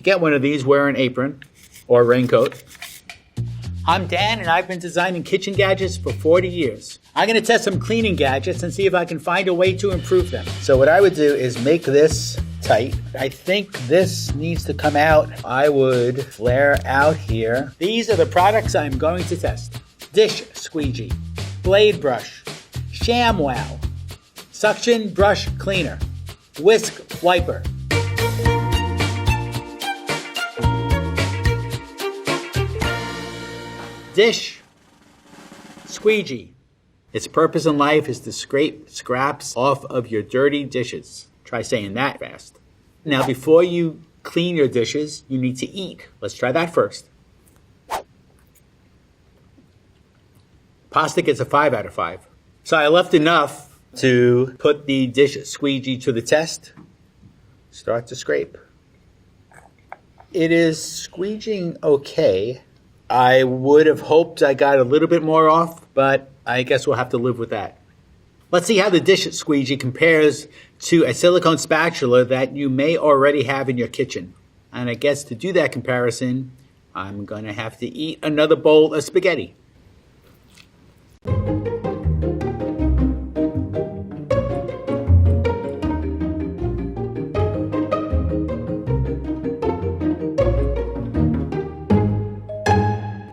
get one of these, wear an apron or raincoat. I'm Dan, and I've been designing kitchen gadgets for 40 years. I'm going to test some cleaning gadgets and see if I can find a way to improve them. So what I would do is make this tight. I think this needs to come out. I would flare out here. These are the products I'm going to test. Dish squeegee, blade brush, Shamwow, suction brush cleaner, Whisk Wiper. Dish squeegee. Its purpose in life is to scrape scraps off of your dirty dishes. Try saying that fast. Now, before you clean your dishes, you need to eat. Let's try that first. Pasta gets a 5 out of 5. So I left enough to put the dish squeegee to the test. Start to scrape. It is squeegeeing okay. I would have hoped I got a little bit more off, but I guess we'll have to live with that. Let's see how the dish squeegee compares to a silicone spatula that you may already have in your kitchen. And I guess to do that comparison, I'm going to have to eat another bowl of spaghetti.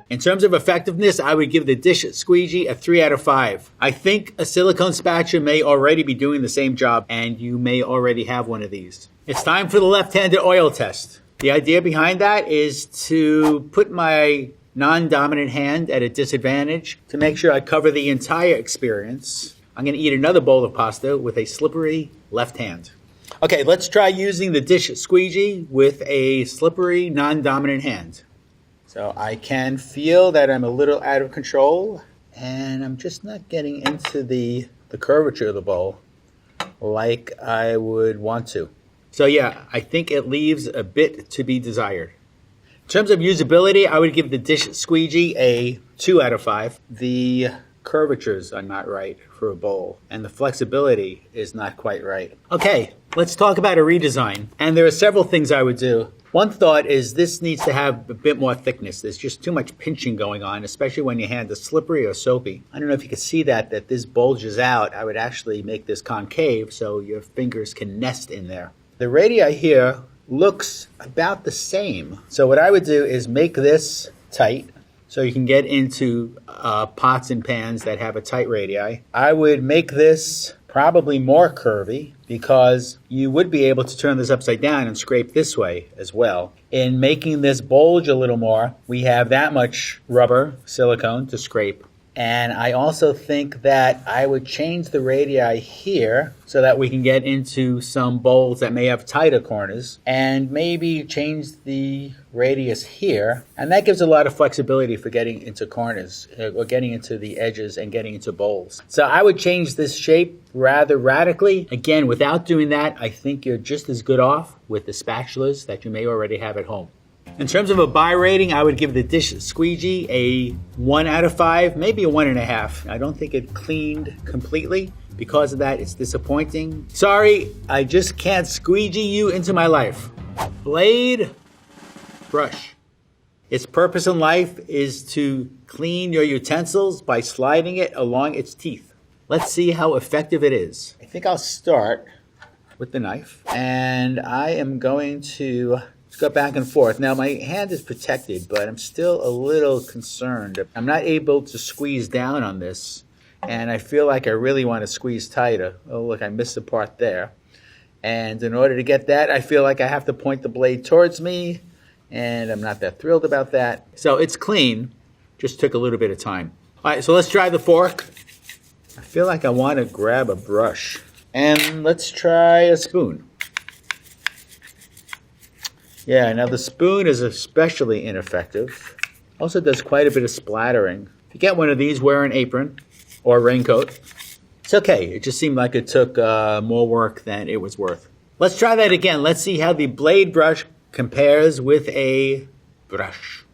In terms of effectiveness, I would give the dish squeegee a 3 out of 5. I think a silicone spatula may already be doing the same job, and you may already have one of these. It's time for the left-handed oil test. The idea behind that is to put my non-dominant hand at a disadvantage to make sure I cover the entire experience. I'm going to eat another bowl of pasta with a slippery left hand. Okay, let's try using the dish squeegee with a slippery non-dominant hand. So I can feel that I'm a little out of control, and I'm just not getting into the curvature of the bowl like I would want to. So yeah, I think it leaves a bit to be desired. In terms of usability, I would give the dish squeegee a 2 out of 5. The curvatures are not right for a bowl, and the flexibility is not quite right. Okay, let's talk about a redesign. And there are several things I would do. One thought is this needs to have a bit more thickness. There's just too much pinching going on, especially when your hand is slippery or soapy. I don't know if you can see that this bulges out. I would actually make this concave so your fingers can nest in there. The radii here looks about the same. So what I would do is make this tight so you can get into pots and pans that have a tight radii. I would make this probably more curvy because you would be able to turn this upside down and scrape this way as well. In making this bulge a little more, we have that much rubber, silicone to scrape. And I also think that I would change the radii here so that we can get into some bowls that may have tighter corners, and maybe change the radius here. And that gives a lot of flexibility for getting into corners or getting into the edges and getting into bowls. So I would change this shape rather radically. Again, without doing that, I think you're just as good off with the spatulas that you may already have at home. In terms of a buy rating, I would give the dish squeegee a 1 out of 5, maybe a 1.5. I don't think it cleaned completely. Because of that, it's disappointing. Sorry, I just can't squeegee you into my life. Blade brush. Its purpose in life is to clean your utensils by sliding it along its teeth. Let's see how effective it is. I think I'll start with the knife, and I am going to go back and forth. Now, my hand is protected, but I'm still a little concerned. I'm not able to squeeze down on this, and I feel like I really want to squeeze tighter. Oh, look, I missed a part there. And in order to get that, I feel like I have to point the blade towards me, and I'm not that thrilled about that. So it's clean, just took a little bit of time. All right, so let's try the fork. I feel like I want to grab a brush. And let's try a spoon. Yeah, now the spoon is especially ineffective. Also does quite a bit of splattering. If you get one of these, wear an apron or a raincoat. It's okay. It just seemed like it took more work than it was worth. Let's try that again. Let's see how the blade brush compares with a brush.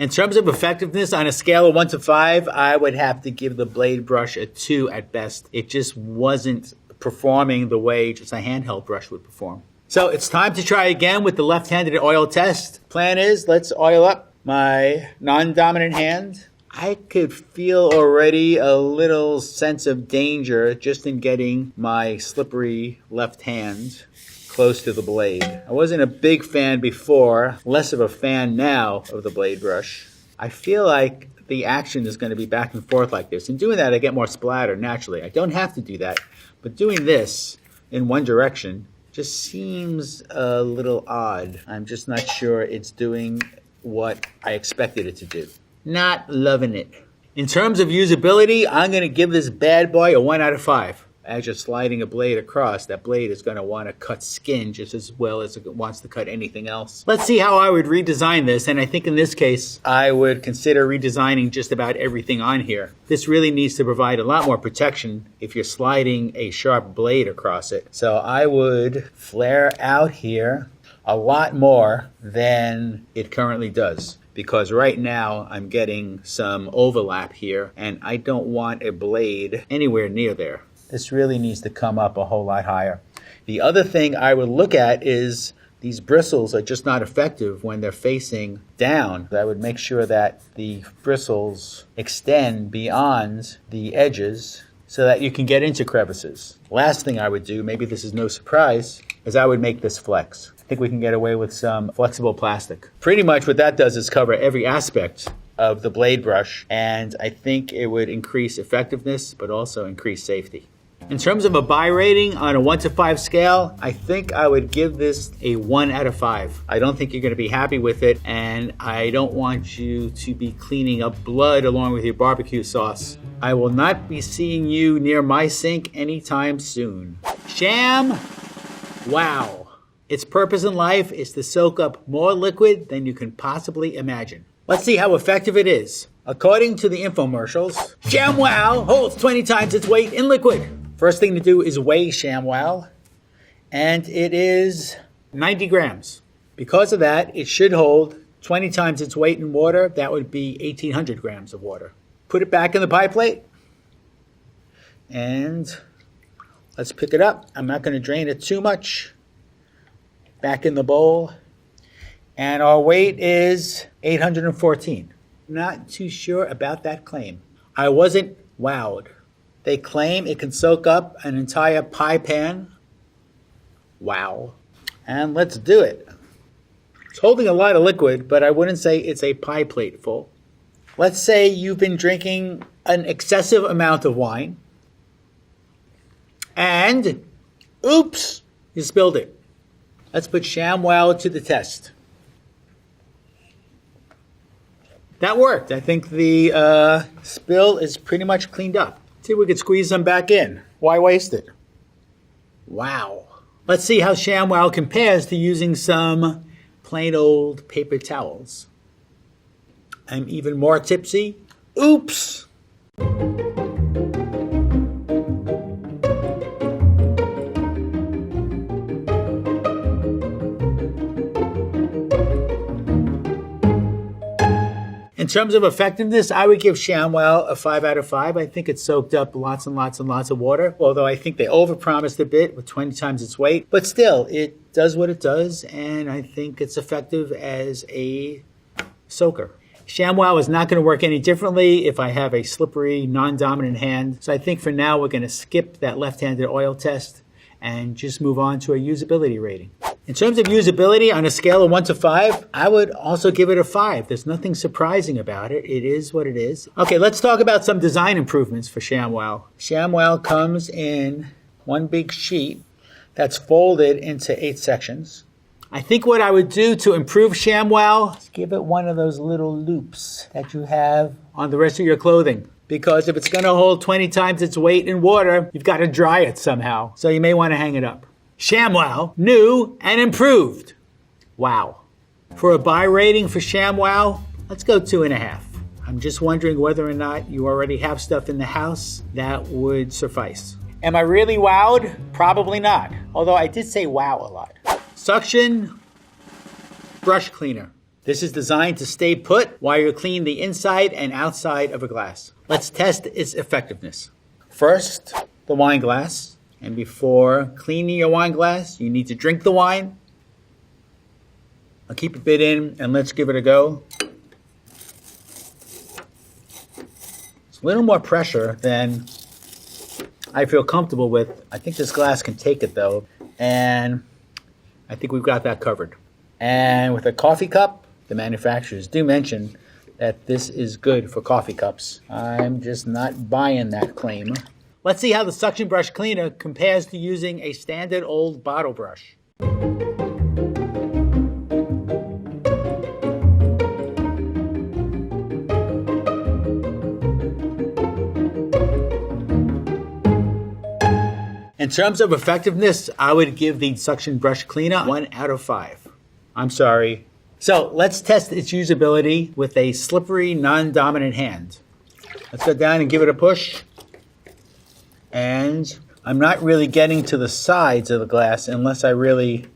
In terms of effectiveness, on a scale of 1 to 5, I would have to give the blade brush a 2 at best. It just wasn't performing the way just a handheld brush would perform. So it's time to try again with the left-handed oil test. Plan is, let's oil up my non-dominant hand. I could feel already a little sense of danger just in getting my slippery left hand close to the blade. I wasn't a big fan before, less of a fan now of the blade brush. I feel like the action is going to be back and forth like this. In doing that, I get more splatter naturally. I don't have to do that, but doing this in one direction just seems a little odd. I'm just not sure it's doing what I expected it to do. Not loving it. In terms of usability, I'm going to give this bad boy a 1 out of 5. As you're sliding a blade across, that blade is going to want to cut skin just as well as it wants to cut anything else. Let's see how I would redesign this, and I think in this case, I would consider redesigning just about everything on here. This really needs to provide a lot more protection if you're sliding a sharp blade across it. So I would flare out here a lot more than it currently does, because right now I'm getting some overlap here, and I don't want a blade anywhere near there. This really needs to come up a whole lot higher. The other thing I would look at is these bristles are just not effective when they're facing down. I would make sure that the bristles extend beyond the edges so that you can get into crevices. Last thing I would do, maybe this is no surprise, is I would make this flex. I think we can get away with some flexible plastic. Pretty much what that does is cover every aspect of the blade brush, and I think it would increase effectiveness but also increase safety. In terms of a buy rating on a 1 to 5 scale, I think I would give this a 1 out of 5. I don't think you're going to be happy with it, and I don't want you to be cleaning up blood along with your barbecue sauce. I will not be seeing you near my sink anytime soon. Shamwow. Its purpose in life is to soak up more liquid than you can possibly imagine. Let's see how effective it is. According to the infomercials, Shamwow holds 20 times its weight in liquid. First thing to do is weigh Shamwow, and it is 90 grams. Because of that, it should hold 20 times its weight in water. That would be 1,800 grams of water. Put it back in the pie plate, and let's pick it up. I'm not going to drain it too much. Back in the bowl, and our weight is 814. Not too sure about that claim. I wasn't wowed. They claim it can soak up an entire pie pan. Wow. And let's do it. It's holding a lot of liquid, but I wouldn't say it's a pie plate full. Let's say you've been drinking an excessive amount of wine, and oops, you spilled it. Let's put Shamwow to the test. That worked. I think the spill is pretty much cleaned up. See if we could squeeze some back in. Why waste it? Wow. Let's see how Shamwow compares to using some plain old paper towels. I'm even more tipsy. Oops! In terms of effectiveness, I would give Shamwow a 5 out of 5. I think it soaked up lots and lots and lots of water, although I think they overpromised a bit with 20 times its weight. But still, it does what it does, and I think it's effective as a soaker. Shamwow is not going to work any differently if I have a slippery, non-dominant hand. So I think for now, we're going to skip that left-handed oil test and just move on to a usability rating. In terms of usability, on a scale of 1 to 5, I would also give it a 5. There's nothing surprising about it. It is what it is. Okay, let's talk about some design improvements for Shamwow. Shamwow comes in one big sheet that's folded into 8 sections. I think what I would do to improve Shamwow is give it one of those little loops that you have on the rest of your clothing. Because if it's going to hold 20 times its weight in water, you've got to dry it somehow. So you may want to hang it up. Shamwow, new and improved. Wow. For a buy rating for Shamwow, let's go 2.5. I'm just wondering whether or not you already have stuff in the house that would suffice. Am I really wowed? Probably not. Although I did say wow a lot. Suction brush cleaner. This is designed to stay put while you're cleaning the inside and outside of a glass. Let's test its effectiveness. First, the wine glass. And before cleaning your wine glass, you need to drink the wine. I'll keep a bit in and let's give it a go. It's a little more pressure than I feel comfortable with. I think this glass can take it though. And I think we've got that covered. And with a coffee cup, the manufacturers do mention that this is good for coffee cups. I'm just not buying that claim. Let's see how the suction brush cleaner compares to using a standard old bottle brush. In terms of effectiveness, I would give the suction brush cleaner 1 out of 5. I'm sorry. So let's test its usability with a slippery, non-dominant hand. Let's go down and give it a push. And I'm not really getting to the sides of the glass unless I really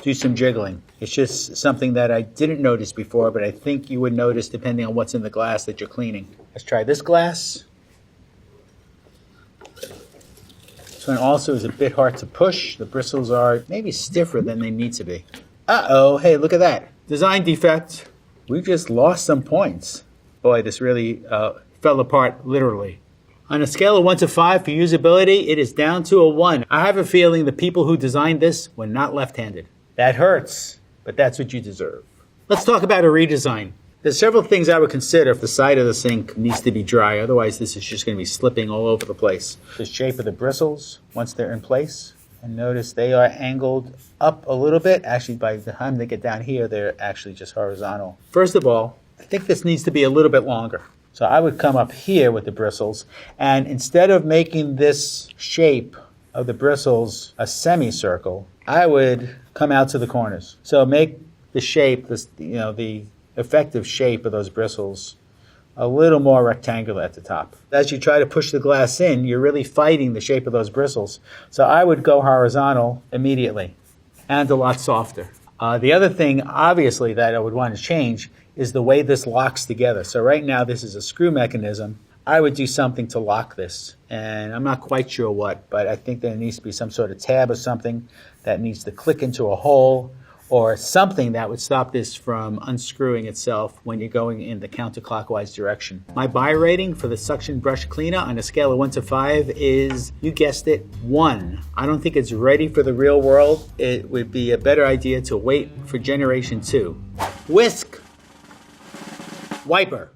do some jiggling. It's just something that I didn't notice before, but I think you would notice depending on what's in the glass that you're cleaning. Let's try this glass. This one also is a bit hard to push. The bristles are maybe stiffer than they need to be. Uh-oh, hey, look at that. Design defect. We just lost some points. Boy, this really fell apart literally. On a scale of 1 to 5 for usability, it is down to a 1. I have a feeling the people who designed this were not left-handed. That hurts, but that's what you deserve. Let's talk about a redesign. There's several things I would consider if the side of the sink needs to be dry. Otherwise, this is just going to be slipping all over the place. The shape of the bristles, once they're in place. And notice they are angled up a little bit. Actually, by the time they get down here, they're actually just horizontal. First of all, I think this needs to be a little bit longer. So I would come up here with the bristles. And instead of making this shape of the bristles a semicircle, I would come out to the corners. So make the shape, the effective shape of those bristles a little more rectangular at the top. As you try to push the glass in, you're really fighting the shape of those bristles. So I would go horizontal immediately and a lot softer. The other thing, obviously, that I would want to change is the way this locks together. So right now, this is a screw mechanism. I would do something to lock this. And I'm not quite sure what, but I think there needs to be some sort of tab or something that needs to click into a hole, or something that would stop this from unscrewing itself when you're going in the counterclockwise direction. My buy rating for the suction brush cleaner on a scale of 1 to 5 is, you guessed it, 1. I don't think it's ready for the real world. It would be a better idea to wait for generation 2. Whisk Wiper.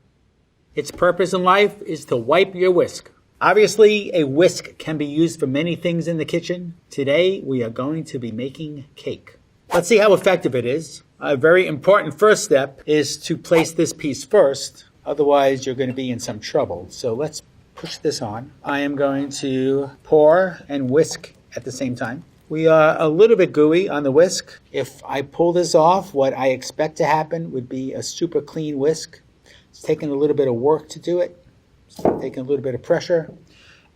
Its purpose in life is to wipe your whisk. Obviously, a whisk can be used for many things in the kitchen. Today, we are going to be making cake. Let's see how effective it is. A very important first step is to place this piece first. Otherwise, you're going to be in some trouble. So let's push this on. I am going to pour and whisk at the same time. We are a little bit gooey on the whisk. If I pull this off, what I expect to happen would be a super clean whisk. It's taking a little bit of work to do it. It's taking a little bit of pressure.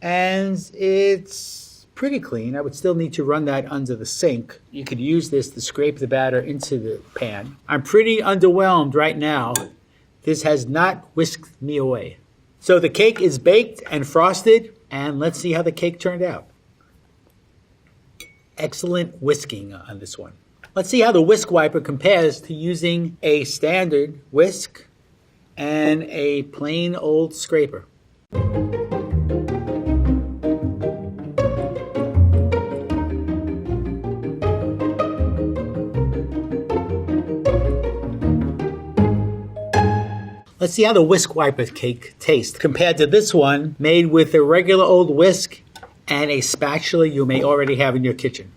And it's pretty clean. I would still need to run that under the sink. You could use this to scrape the batter into the pan. I'm pretty underwhelmed right now. This has not whisked me away. So the cake is baked and frosted, and let's see how the cake turned out. Excellent whisking on this one. Let's see how the Whisk Wiper compares to using a standard whisk and a plain old scraper. Let's see how the Whisk Wiper cake tastes compared to this one made with a regular old whisk and a spatula you may already have in your kitchen.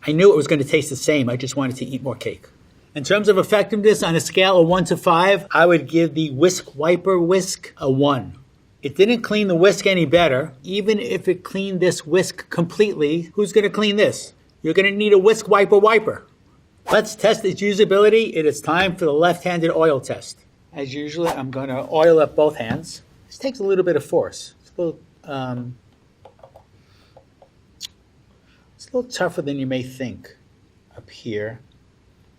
I knew it was going to taste the same. I just wanted to eat more cake. In terms of effectiveness, on a scale of 1 to 5, I would give the Whisk Wiper whisk a 1. It didn't clean the whisk any better. Even if it cleaned this whisk completely, who's going to clean this? You're going to need a Whisk Wiper wiper. Let's test its usability. It is time for the left-handed oil test. As usual, I'm going to oil up both hands. This takes a little bit of force. It's a little tougher than you may think. up here.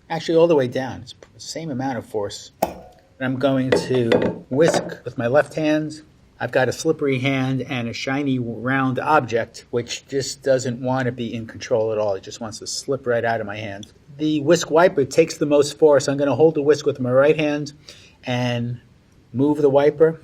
Actually, all the way down. It's the same amount of force. And I'm going to whisk with my left hand. I've got a slippery hand and a shiny round object, which just doesn't want to be in control at all. It just wants to slip right out of my hand. The Whisk Wiper takes the most force. I'm going to hold the whisk with my right hand and move the wiper.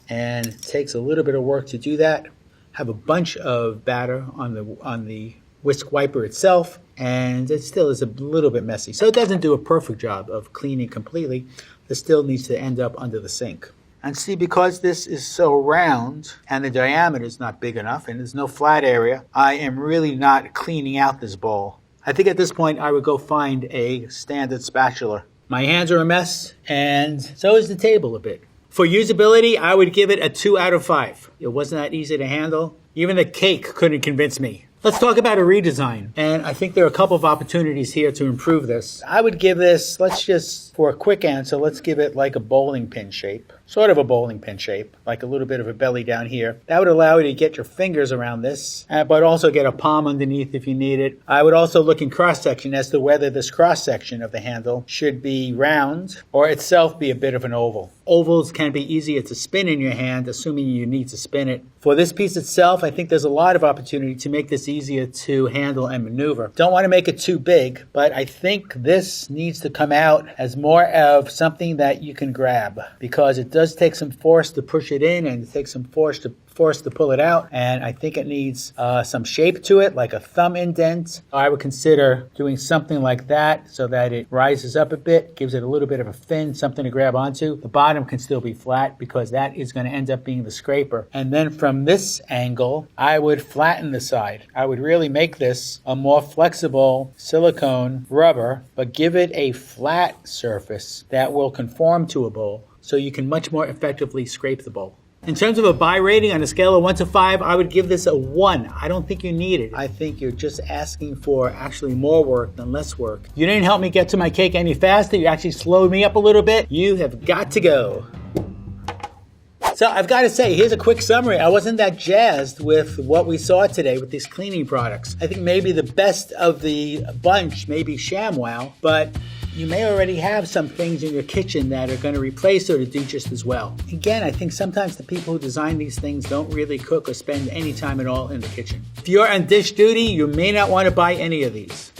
And it takes a little bit of work to do that. Have a bunch of batter on the Whisk Wiper itself, and it still is a little bit messy. So it doesn't do a perfect job of cleaning completely. It still needs to end up under the sink. And see, because this is so round and the diameter is not big enough and there's no flat area, I am really not cleaning out this bowl. I think at this point I would go find a standard spatula. My hands are a mess, and so is the table a bit. For usability, I would give it a 2 out of 5. It wasn't that easy to handle. Even the cake couldn't convince me. Let's talk about a redesign. And I think there are a couple of opportunities here to improve this. I would give this, for a quick answer, let's give it like a bowling pin shape. Sort of a bowling pin shape, like a little bit of a belly down here. That would allow you to get your fingers around this, but also get a palm underneath if you need it. I would also look in cross-section as to whether this cross-section of the handle should be round or itself be a bit of an oval. Ovals can be easier to spin in your hand, assuming you need to spin it. For this piece itself, I think there's a lot of opportunity to make this easier to handle and maneuver. Don't want to make it too big, but I think this needs to come out as more of something that you can grab, because it does take some force to push it in and it takes some force to pull it out, and I think it needs some shape to it, like a thumb indent. I would consider doing something like that so that it rises up a bit, gives it a little bit of a fin, something to grab onto. The bottom can still be flat because that is going to end up being the scraper. And then from this angle, I would flatten the side. I would really make this a more flexible silicone rubber, but give it a flat surface that will conform to a bowl so you can much more effectively scrape the bowl. In terms of a buy rating on a scale of 1 to 5, I would give this a 1. I don't think you need it. I think you're just asking for actually more work than less work. You didn't help me get to my cake any faster. You actually slowed me up a little bit. You have got to go. So I've got to say, here's a quick summary. I wasn't that jazzed with what we saw today with these cleaning products. I think maybe the best of the bunch may be Shamwow, but you may already have some things in your kitchen that are going to replace or to do just as well. Again, I think sometimes the people who design these things don't really cook or spend any time at all in the kitchen. If you're on dish duty, you may not want to buy any of these.